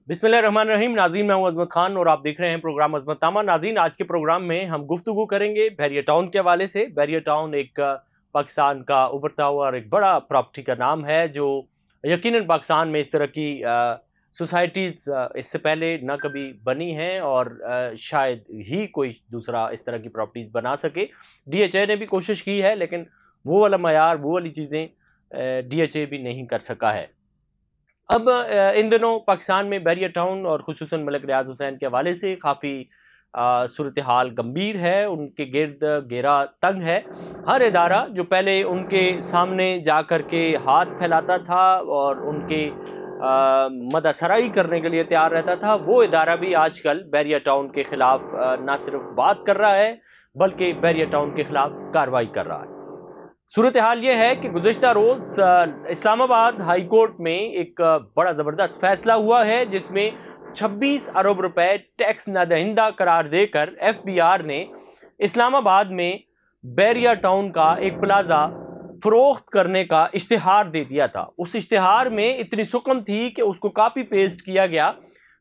बिस्मिल्लाहिर्रहमानिर्रहीम। नाज़रीन, मैं हूं अजमत खान और आप देख रहे हैं प्रोग्राम अजमतनामा। नाज़रीन, आज के प्रोग्राम में हम गुफ्तगू करेंगे बैरिया टाउन के हवाले से। बैरिया टाउन एक पाकिस्तान का उभरता हुआ और एक बड़ा प्रॉपर्टी का नाम है जो यकीनन पाकिस्तान में इस तरह की सोसाइटीज़ इससे पहले ना कभी बनी हैं और शायद ही कोई दूसरा इस तरह की प्रॉपर्टीज़ बना सके। DHA ने भी कोशिश की है, लेकिन वो वाला मयार, वो वाली चीज़ें DHA भी नहीं कर सका है। अब इन दिनों पाकिस्तान में बैरिया टाउन और खुसूसन मलिक रियाज हुसैन के हवाले से काफ़ी सूरत हाल गंभीर है, उनके गिर्द घेरा तंग है। हर इदारा जो पहले उनके सामने जा कर के हाथ फैलाता था और उनके मदसराई करने के लिए तैयार रहता था, वो इदारा भी आजकल बैरिया टाउन के ख़िलाफ़ ना सिर्फ बात कर रहा है बल्कि बैरिया टाउन के ख़िलाफ़ कार्रवाई कर रहा है। सूरत हाल ये है कि गुज़िश्ता रोज़ इस्लामाबाद हाई कोर्ट में एक बड़ा ज़बरदस्त फैसला हुआ है, जिसमें 26 अरब रुपए टैक्स नादहिंदा करार देकर FBR ने इस्लामाबाद में बैरिया टाउन का एक प्लाजा फरोख्त करने का इश्तिहार दे दिया था। उस इश्तिहार में इतनी सुकम थी कि उसको कापी पेस्ट किया गया,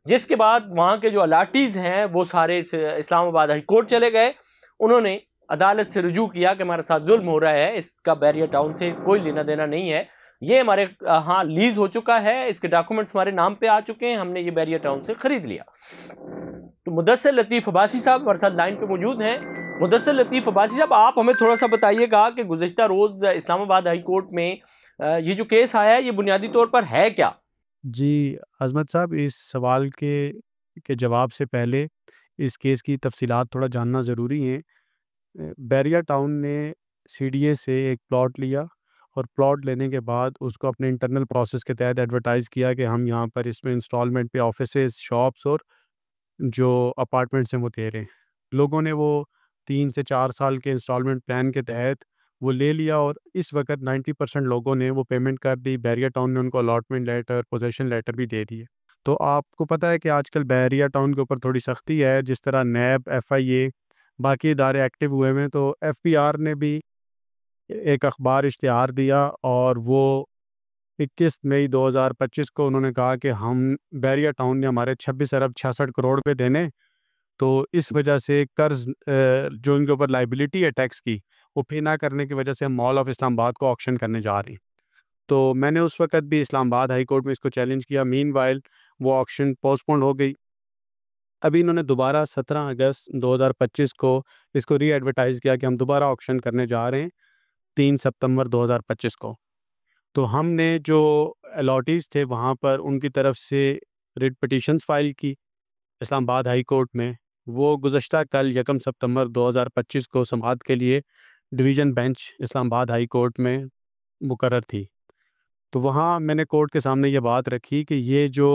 जिसके बाद वहाँ के जो अलाटीज़ हैं वो सारे इस्लामाबाद हाई कोर्ट चले गए। उन्होंने अदालत से रुजू किया कि हमारे साथ जुल्म हो रहा है, इसका बैरिया टाउन से कोई लेना देना नहीं है, ये हमारे हाँ लीज हो चुका है, इसके डॉक्यूमेंट्स हमारे नाम पे आ चुके हैं, हमने ये बैरिया टाउन से खरीद लिया। तो मुदस्सिर लतीफ़ अब्बासी साहब हमारे साथ लाइन पे मौजूद हैं। मुदस्सिर लतीफ़ अब्बासी साहब, आप हमें थोड़ा सा बताइएगा कि गुज़िश्ता रोज़ इस्लामाबाद हाई कोर्ट में ये जो केस आया है, ये बुनियादी तौर पर है क्या? जी, अज़मत साहब, इस सवाल के जवाब से पहले इस केस की तफ़सीलात थोड़ा जानना ज़रूरी है। बैरिया टाउन ने CDA से एक प्लॉट लिया और प्लॉट लेने के बाद उसको अपने इंटरनल प्रोसेस के तहत एडवर्टाइज़ किया कि हम यहाँ पर इसमें इंस्टॉलमेंट पे ऑफ़िसेज़, शॉप्स और जो अपार्टमेंट्स हैं वो दे रहे हैं। लोगों ने वो 3 से 4 साल के इंस्टॉलमेंट प्लान के तहत वो ले लिया और इस वक़्त 90% लोगों ने वो पेमेंट कर दी। बैरिया टाउन ने उनको अलॉटमेंट लेटर, पोज़ेशन लेटर भी दे दिए। तो आपको पता है कि आजकल बैरिया टाउन के ऊपर थोड़ी सख्ती है, जिस तरह नैब, FIA, बाकी इदारे एक्टिव हुए हुए हैं, तो FBR ने भी एक अखबार इश्तिहार दिया और वो 21 मई 2025 को उन्होंने कहा कि हम बैरिया टाउन ने हमारे 26 अरब 66 करोड़ रुपए देने, तो इस वजह से कर्ज़ जो इनके ऊपर लायबिलिटी है टैक्स की, वो पे ना करने की वजह से हम मॉल ऑफ इस्लामाबाद को ऑक्शन करने जा रहे हैं। तो मैंने उस वक़्त भी इस्लामाबाद हाई कोर्ट में इसको चैलेंज किया। मीनवाइल वो ऑक्शन पोस्टपोन्ड हो गई। अभी इन्होंने दोबारा 17 अगस्त 2025 को इसको री-एडवर्टाइज़ किया कि हम दोबारा ऑक्शन करने जा रहे हैं 3 सितंबर 2025 को। तो हमने जो अलॉटीज़ थे वहाँ पर उनकी तरफ से रिट पिटीशंस फ़ाइल की इस्लामाबाद हाई कोर्ट में। वो गुज़श्ता कल 1 सितंबर 2025 को समाअत के लिए division bench Islamabad high court में मुकर्रर थी। तो वहाँ मैंने कोर्ट के सामने ये बात रखी कि ये जो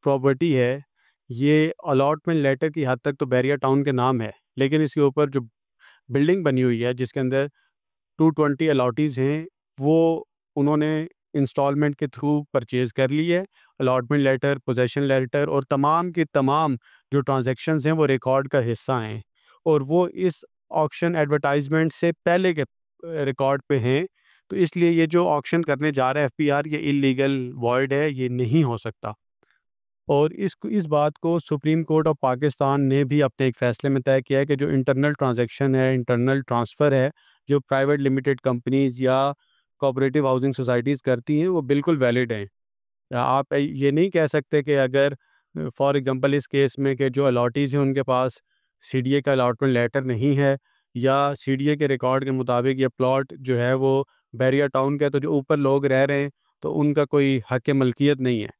प्रॉपर्टी है, ये अलॉटमेंट लेटर की हद तक तो बैरिया टाउन के नाम है, लेकिन इसके ऊपर जो बिल्डिंग बनी हुई है जिसके अंदर 220 अलॉटीज़ हैं, वो उन्होंने इंस्टॉलमेंट के थ्रू परचेज़ कर ली है। अलॉटमेंट लेटर, पोज़ेशन लेटर और तमाम की तमाम जो ट्रांज़ैक्शंस हैं वो रिकॉर्ड का हिस्सा हैं और वो इस ऑक्शन एडवर्टाइज़मेंट से पहले के रिकॉर्ड पे हैं। तो इसलिए ये जो ऑक्शन करने जा रहा है FBR, ये इल्लीगल वॉइड है, ये नहीं हो सकता। और इस बात को सुप्रीम कोर्ट ऑफ पाकिस्तान ने भी अपने एक फ़ैसले में तय किया है कि जो इंटरनल ट्रांज़ैक्शन है, इंटरनल ट्रांसफ़र है, जो प्राइवेट लिमिटेड कंपनीज़ या कोऑपरेटिव हाउसिंग सोसाइटीज़ करती हैं, वो बिल्कुल वैलिड हैं। आप ये नहीं कह सकते कि अगर फॉर एग्ज़ाम्पल इस केस में कि जो अलॉटीज़ हैं उनके पास CDA का अलॉटमेंट लेटर नहीं है या CDA के रिकॉर्ड के मुताबिक ये प्लॉट जो है वो बैरिया टाउन का है, तो जो ऊपर लोग रह रहे हैं तो उनका कोई हक़ मलकियत नहीं है।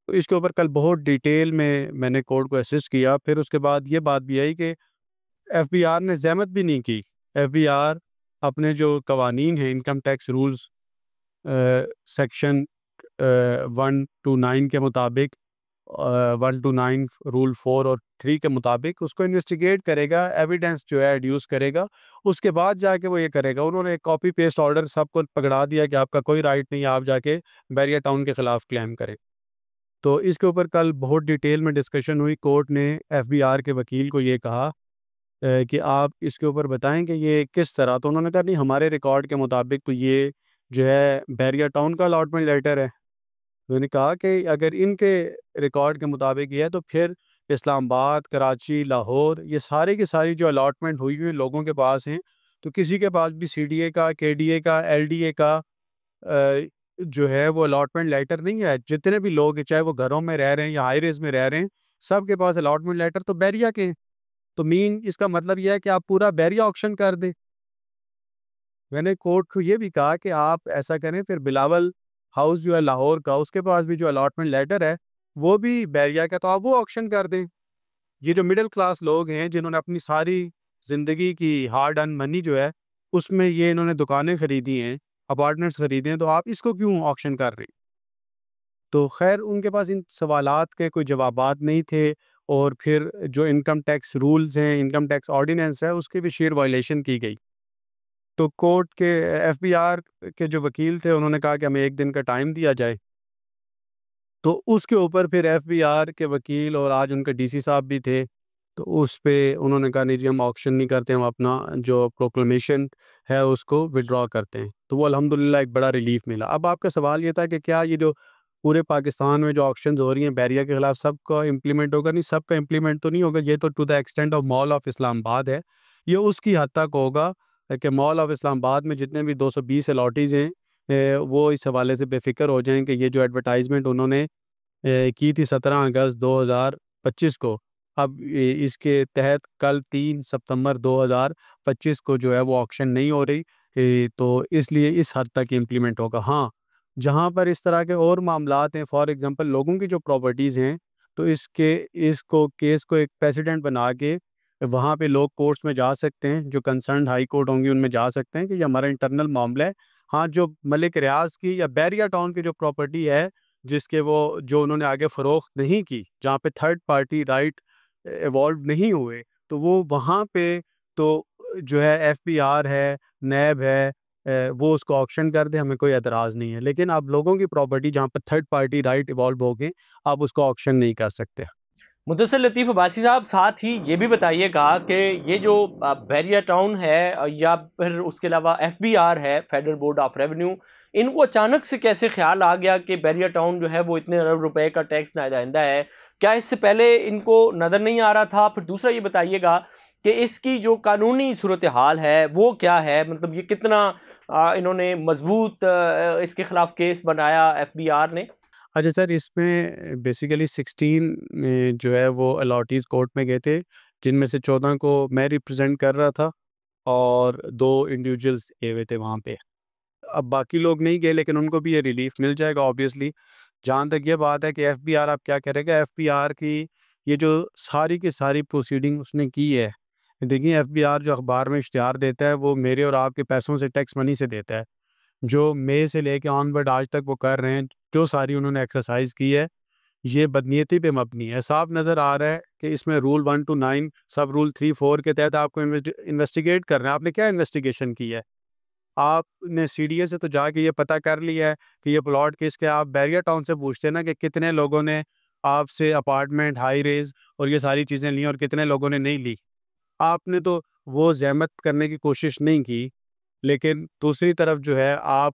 तो इसके ऊपर कल बहुत डिटेल में मैंने कोर्ट को असिस्ट किया। फिर उसके बाद ये बात भी आई कि FBR ने ज़हमत भी नहीं की। FBR अपने जो कवानीन हैं, income tax rules section 1 to 9 के मुताबिक, 1 टू 9 रूल 4 और 3 के मुताबिक उसको इन्वेस्टिगेट करेगा, एविडेंस जो है एड्यूस करेगा, उसके बाद जाके वो ये करेगा। उन्होंने एक कॉपी पेस्ट ऑर्डर सबको पकड़ा दिया कि आपका कोई राइट नहीं है, आप जाके बैरिया टाउन के ख़िलाफ़ क्लेम करें। तो इसके ऊपर कल बहुत डिटेल में डिस्कशन हुई। कोर्ट ने FBR के वकील को ये कहा कि आप इसके ऊपर बताएं कि ये किस तरह। तो उन्होंने कहा नहीं, हमारे रिकॉर्ड के मुताबिक तो ये जो है बैरिया टाउन का अलॉटमेंट लेटर है। मैंने कहा कि अगर इनके रिकॉर्ड के मुताबिक ये है तो फिर इस्लामाबाद, कराची, लाहौर, ये सारी की सारी जो अलॉटमेंट हुई हुई लोगों के पास हैं, तो किसी के पास भी सीडीए का, केडीए का, एलडीए का जो है वो अलॉटमेंट लेटर नहीं है। जितने भी लोग हैं, चाहे वो घरों में रह रहे हैं या हाईरेज में रह रहे हैं, सबके पास अलॉटमेंट लेटर तो बैरिया के हैं। तो मीन इसका मतलब यह है कि आप पूरा बैरिया ऑक्शन कर दें। मैंने कोर्ट को ये भी कहा कि आप ऐसा करें, फिर बिलावल हाउस जो है लाहौर का, उसके पास भी जो अलॉटमेंट लेटर है वो भी बैरिया का, तो आप वो ऑक्शन कर दें। ये जो मिडिल क्लास लोग हैं जिन्होंने अपनी सारी ज़िंदगी की हार्ड अर्न मनी जो है उसमें ये इन्होंने दुकानें खरीदी हैं, अपार्टमेंट्स खरीदे हैं, तो आप इसको क्यों ऑक्शन कर रहे हैं? तो खैर उनके पास इन सवालात के कोई जवाबात नहीं थे। और फिर जो इनकम टैक्स रूल्स हैं, इनकम टैक्स ऑर्डिनेंस है, उसकी भी शेयर वायलेशन की गई। तो कोर्ट के एफबीआर के जो वकील थे उन्होंने कहा कि हमें 1 दिन का टाइम दिया जाए। तो उसके ऊपर फिर एफबीआर के वकील और आज उनके डीसी साहब भी थे, तो उस पे उन्होंने कहा नहीं जी हम ऑक्शन नहीं करते, हम अपना जो प्रोक्लेमेशन है उसको विड्रॉ करते हैं। तो वो अल्हम्दुलिल्लाह एक बड़ा रिलीफ मिला। अब आपका सवाल ये था कि क्या ये जो पूरे पाकिस्तान में जो ऑक्शंस हो रही हैं बैरिया के खिलाफ सबका इम्प्लीमेंट होगा? नहीं, सबका इम्प्लीमेंट तो नहीं होगा। ये तो to the extent of mall of Islamabad है। ये उसकी हद तक होगा कि मॉल ऑफ इस्लामाबाद में जितने भी 220 अलॉटीज़ हैं वो इस हवाले से बेफिक्र हो जाएँ कि ये जो एडवर्टाइजमेंट उन्होंने की थी 17 अगस्त 2025 को, अब इसके तहत कल 3 सितंबर 2025 को जो है वो ऑक्शन नहीं हो रही। तो इसलिए इस हद तक इम्प्लीमेंट होगा। हाँ, जहाँ पर इस तरह के और मामलात हैं, फॉर एग्ज़ाम्पल लोगों की जो प्रॉपर्टीज़ हैं, तो इसको केस को एक प्रेसिडेंट बना के वहाँ पे लोग कोर्ट्स में जा सकते हैं, जो कंसर्न्ड हाई कोर्ट होंगी उनमें जा सकते हैं कि ये हमारा इंटरनल मामला है। हाँ, जो मलिक रियाज़ की या बैरिया टाउन की जो प्रॉपर्टी है जिसके वो जो उन्होंने आगे फ़रोख्त नहीं की, जहाँ पे थर्ड पार्टी राइट इवॉल्व नहीं हुए, तो वो वहाँ पे तो जो है एफबीआर है, नैब है, वो उसको ऑक्शन कर दे, हमें कोई एतराज़ नहीं है। लेकिन आप लोगों की प्रॉपर्टी जहाँ पर थर्ड पार्टी राइट इवॉल्व हो गए, आप उसको ऑक्शन नहीं कर सकते। मुदस्सिर लतीफ़ अब्बासी साहब, साथ ही ये भी बताइएगा कि ये जो बैरिया टाउन है या फिर उसके अलावा एफबीआर है, फेडरल बोर्ड ऑफ रेवेन्यू, इनको अचानक से कैसे ख्याल आ गया कि बैरिया टाउन जो है वो इतने अरब रुपए का टैक्स नाजायंदा है? क्या इससे पहले इनको नज़र नहीं आ रहा था? फिर दूसरा ये बताइएगा कि इसकी जो कानूनी सूरत हाल है वो क्या है? मतलब ये कितना इन्होंने मजबूत इसके खिलाफ केस बनाया एफबीआर ने? अच्छा सर, इसमें बेसिकली 16 जो है वो अलॉटीज़ कोर्ट में गए थे, जिनमें से 14 को मैं रिप्रेज़ेंट कर रहा था और 2 इंडिविजुअल्स गए हुए थे वहाँ पे। अब बाकी लोग नहीं गए, लेकिन उनको भी ये रिलीफ मिल जाएगा ऑब्वियसली। जहाँ तक ये बात है कि एफबीआर आप क्या करेगा, एफबीआर की ये जो सारी की सारी प्रोसीडिंग उसने की है, देखिए एफबीआर जो अखबार में इश्तिहार देता है वो मेरे और आपके पैसों से, टैक्स मनी से देता है। जो मई से लेके ऑनवर्ड आज तक वो कर रहे हैं, जो सारी उन्होंने एक्सरसाइज की है, ये बदनीयती पे मबनी है। साफ नज़र आ रहा है कि इसमें रूल 1 टू 9 सब रूल 3 4 के तहत आपको इन्वेस्टिगेट करना है। आपने क्या इन्वेस्टिगेशन की है? आपने सीडीए से तो जाके ये पता कर लिया है कि ये प्लॉट किसका है। आप बैरिया टाउन से पूछते ना कि कितने लोगों ने आपसे अपार्टमेंट, हाई रेज और ये सारी चीज़ें ली और कितने लोगों ने नहीं ली। आपने तो वो ज़हमत करने की कोशिश नहीं की। लेकिन दूसरी तरफ जो है आप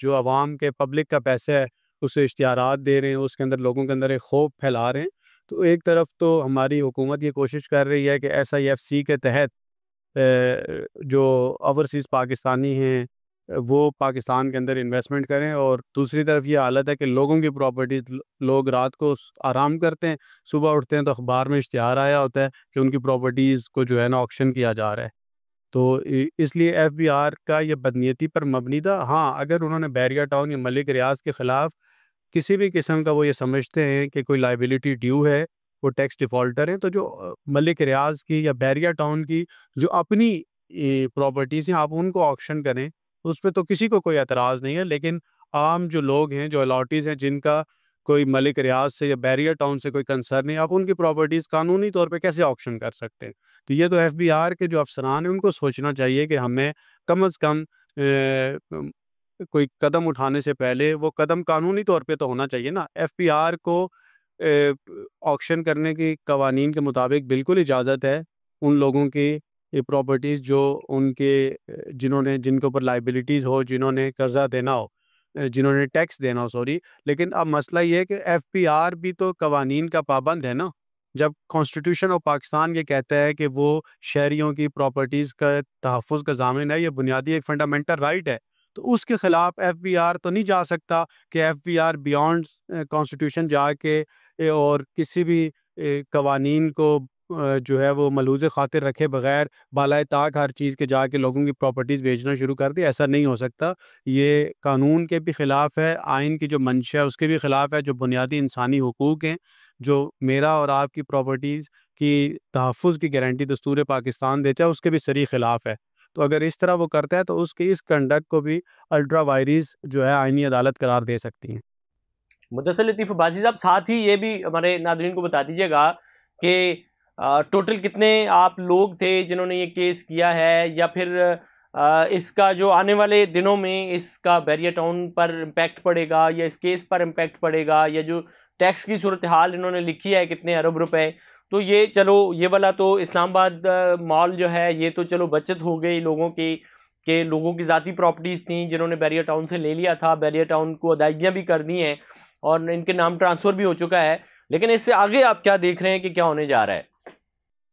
जो आवाम के पब्लिक का पैसा है उसे इश्तिहारात दे रहे हैं, उसके अंदर लोगों के अंदर एक खौफ फैला रहे हैं। तो एक तरफ तो हमारी हुकूमत ये कोशिश कर रही है कि एसआईएफसी के तहत जो ओवरसीज़ पाकिस्तानी हैं वो पाकिस्तान के अंदर इन्वेस्टमेंट करें, और दूसरी तरफ ये हालत है कि लोगों की प्रॉपर्टीज़ लोग रात को आराम करते हैं, सुबह उठते हैं तो अखबार में इश्तिहार आया होता है कि उनकी प्रॉपर्टीज़ को जो है ना ऑक्शन किया जा रहा है। तो इसलिए एफबीआर का ये बदनीयती पर मबनी था। हाँ, अगर उन्होंने बैरिया टाउन या मलिक रियाज के ख़िलाफ़ किसी भी किस्म का वो ये समझते हैं कि कोई लाइबिलिटी ड्यू है, वो टैक्स डिफ़ॉल्टर हैं, तो जो मलिक रियाज की या बैरिया टाउन की जो अपनी प्रॉपर्टीज़ हैं, आप उनको ऑक्शन करें, उस पे तो किसी को कोई एतराज़ नहीं है। लेकिन आम जो लोग हैं, जो अलॉटीज़ हैं, जिनका कोई मलिक रियाज से या बैरिया टाउन से कोई कंसर्न नहीं, आप उनकी प्रॉपर्टीज़ कानूनी तौर पे कैसे ऑक्शन कर सकते हैं? तो ये तो एफबीआर के जो अफ़सरान हैं, उनको सोचना चाहिए कि हमें कम से कम कोई कदम उठाने से पहले वो कदम कानूनी तौर पे तो होना चाहिए ना। एफबीआर को ऑक्शन करने की कवानीन के मुताबिक बिल्कुल इजाज़त है उन लोगों की ये प्रॉपर्टीज़ जो उनके जिन्होंने जिनके ऊपर लाइबिलिटीज़ हो, जिन्होंने कर्ज़ा देना हो। जिन्होंने टैक्स देना हो, सॉरी। लेकिन अब मसला ये है कि एफबीआर भी तो कवानीन का पाबंद है ना। जब कॉन्स्टिट्यूशन ऑफ पाकिस्तान ये कहता है कि वो शहरियों की प्रॉपर्टीज़ का तहफ़्फ़ुज़ का ज़ामिन है, ये बुनियादी एक फंडामेंटल राइट है, तो उसके ख़िलाफ़ एफबीआर तो नहीं जा सकता कि एफबीआर बियॉन्ड कॉन्स्टिट्यूशन जाके और किसी भी कवानीन को जो है वो मलूज़ ख़ातिर रखे बगैर बालाए ताक हर चीज़ के जाके लोगों की प्रॉपर्टीज़ बेचना शुरू कर दे। ऐसा नहीं हो सकता। ये कानून के भी ख़िलाफ़ है, आइन की जो मंशा है उसके भी ख़िलाफ़ है, जो बुनियादी इंसानी हुकूक हैं, जो मेरा और आपकी प्रॉपर्टीज़ की तहफ़्फ़ुज़ की गारंटी दस्तूर पाकिस्तान देता है, उसके भी सरी ख़िलाफ़ है। तो अगर इस तरह वो करता है तो उसकी इस कंडक्ट को भी अल्ट्रा वायरीज़ जो है आइनी अदालत करार दे सकती हैं। मुदस्सिर लतीफ़ अब्बासी साहब, साथ ही ये भी हमारे नाज़रीन को बता दीजिएगा कि टोटल कितने आप लोग थे जिन्होंने ये केस किया है, या फिर इसका जो आने वाले दिनों में इसका बैरियर टाउन पर इम्पैक्ट पड़ेगा, या इस केस पर इम्पैक्ट पड़ेगा, या जो टैक्स की सूरत हाल इन्होंने लिखी है कितने अरब रुपए। तो ये चलो, ये वाला तो इस्लामाबाद मॉल जो है ये तो चलो बचत हो गई लोगों की, के लोगों की ज़ाती प्रॉपर्टीज़ थी जिन्होंने बैरियर टाउन से ले लिया था, बैरियर टाउन को अदायगियाँ भी कर दी हैं और इनके नाम ट्रांसफ़र भी हो चुका है। लेकिन इससे आगे आप क्या देख रहे हैं कि क्या होने जा रहा है?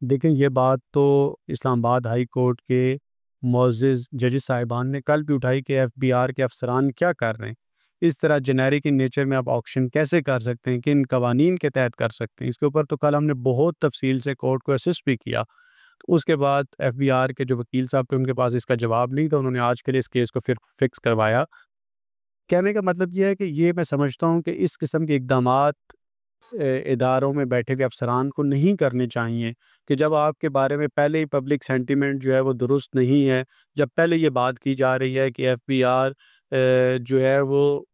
देखें, ये बात तो इस्लामाबाद हाई कोर्ट के मुअज़्ज़िज़ जजेस साहिबान ने कल भी उठाई कि एफबीआर के अफसरान क्या कर रहे हैं। इस तरह जेनेरिक इन नेचर में आप ऑक्शन कैसे कर सकते हैं, किन कवानीन के तहत कर सकते हैं। इसके ऊपर तो कल हमने बहुत तफसील से कोर्ट को असिस्ट भी किया। तो उसके बाद एफबीआर के जो वकील साहब थे उनके पास इसका जवाब नहीं था, उन्होंने आज के लिए इस केस को फिर फिक्स करवाया। कहने का मतलब ये है कि ये मैं समझता हूँ कि इस किस्म के इक़दामात इदारों में बैठे हुए अफसरान को नहीं करने चाहिए कि जब आपके बारे में पहले ही पब्लिक सेंटिमेंट जो है वो दुरुस्त नहीं है, जब पहले ये बात की जा रही है कि एफबीआर जो है वो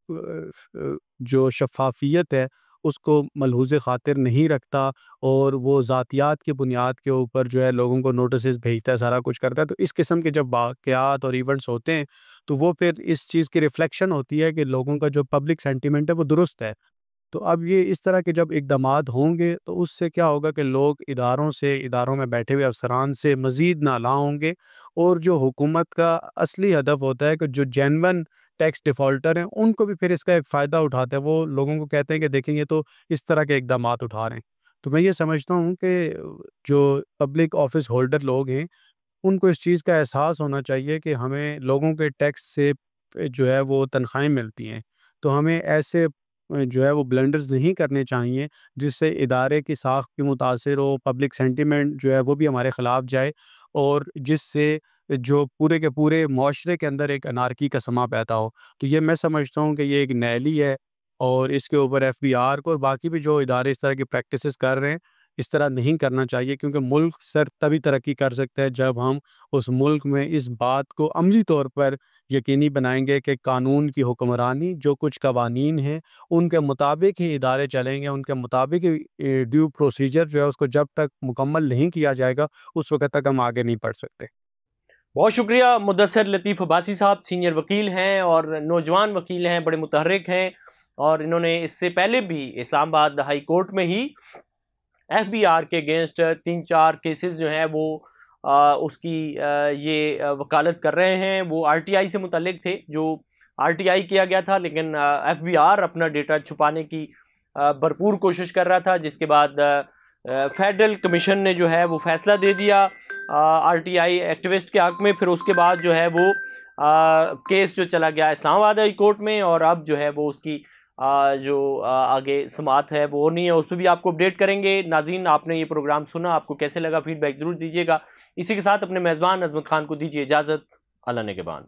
जो शफ़ाफ़ियत है उसको मलहूज़ ख़ातिर नहीं रखता और वो ज़ातियात की बुनियाद के ऊपर जो है लोगों को नोटिसेस भेजता है, सारा कुछ करता है। तो इस किस्म के जब वाक़यात और इवेंट्स होते हैं तो वो फिर इस चीज़ की रिफ्लेक्शन होती है कि लोगों का जो पब्लिक सेंटिमेंट है वो दुरुस्त है। तो अब ये इस तरह के जब इक़दामात होंगे तो उससे क्या होगा कि लोग इदारों में बैठे हुए अफ़सरान से मज़ीद नालां होंगे और जो हुकूमत का असली हदफ़ होता है कि जो जेन्युइन टैक्स डिफ़ॉल्टर हैं उनको भी फिर इसका एक फ़ायदा उठाते हैं। वो लोगों को कहते हैं कि देखें ये तो इस तरह के इक़दामात उठा रहे हैं। तो मैं ये समझता हूँ कि जो पब्लिक ऑफ़िस होल्डर लोग हैं उनको इस चीज़ का एहसास होना चाहिए कि हमें लोगों के टैक्स से जो है वो तनख्वाहें मिलती हैं। तो हमें ऐसे जो है वो ब्लंडर्स नहीं करने चाहिए जिससे इदारे की साख भी मुतासिर हो, पब्लिक सेंटिमेंट जो है वो भी हमारे ख़िलाफ़ जाए और जिससे जो पूरे के पूरे मुआशरे के अंदर एक अनारकी का समा पैदा हो। तो ये मैं समझता हूँ कि ये एक नैली है और इसके ऊपर एफबीआर को और बाकी भी जो इदारे इस तरह की प्रैक्टिसेस कर रहे हैं, इस तरह नहीं करना चाहिए क्योंकि मुल्क सर तभी तरक्की कर सकता है जब हम उस मुल्क में इस बात को अमली तौर पर यकीनी बनाएंगे कि कानून की हुक्मरानी जो कुछ कवानीन हैं उनके मुताबिक ही इदारे चलेंगे, उनके मुताबिक ही ड्यू प्रोसीजर जो है उसको जब तक मुकम्मल नहीं किया जाएगा उस वक़्त तक हम आगे नहीं बढ़ सकते। बहुत शुक्रिया मुदस्सिर लतीफ़ अब्बासी साहब, सीनियर वकील हैं और नौजवान वकील हैं, बड़े मुतहर्रिक हैं, और इन्होंने इससे पहले भी इस्लामाबाद हाई कोर्ट में ही एफबीआर के अगेंस्ट 3-4 केसेस जो हैं वो उसकी ये वकालत कर रहे हैं। वो आरटीआई से मुतल्लिक थे, जो आरटीआई किया गया था, लेकिन एफबीआर अपना डेटा छुपाने की भरपूर कोशिश कर रहा था, जिसके बाद फेडरल कमीशन ने जो है वो फैसला दे दिया आरटीआई एक्टिविस्ट के हक में। फिर उसके बाद जो है वो केस जो चला गया इस्लामाबाद हाई कोर्ट में, और अब जो है वो उसकी जो आगे समात है वो नहीं है, उस पर भी आपको अपडेट करेंगे। नाज़रीन, आपने ये प्रोग्राम सुना, आपको कैसे लगा फीडबैक ज़रूर दीजिएगा। इसी के साथ अपने मेज़बान अज़मत खान को दीजिए इजाज़त। अल्लाह ने के बाद।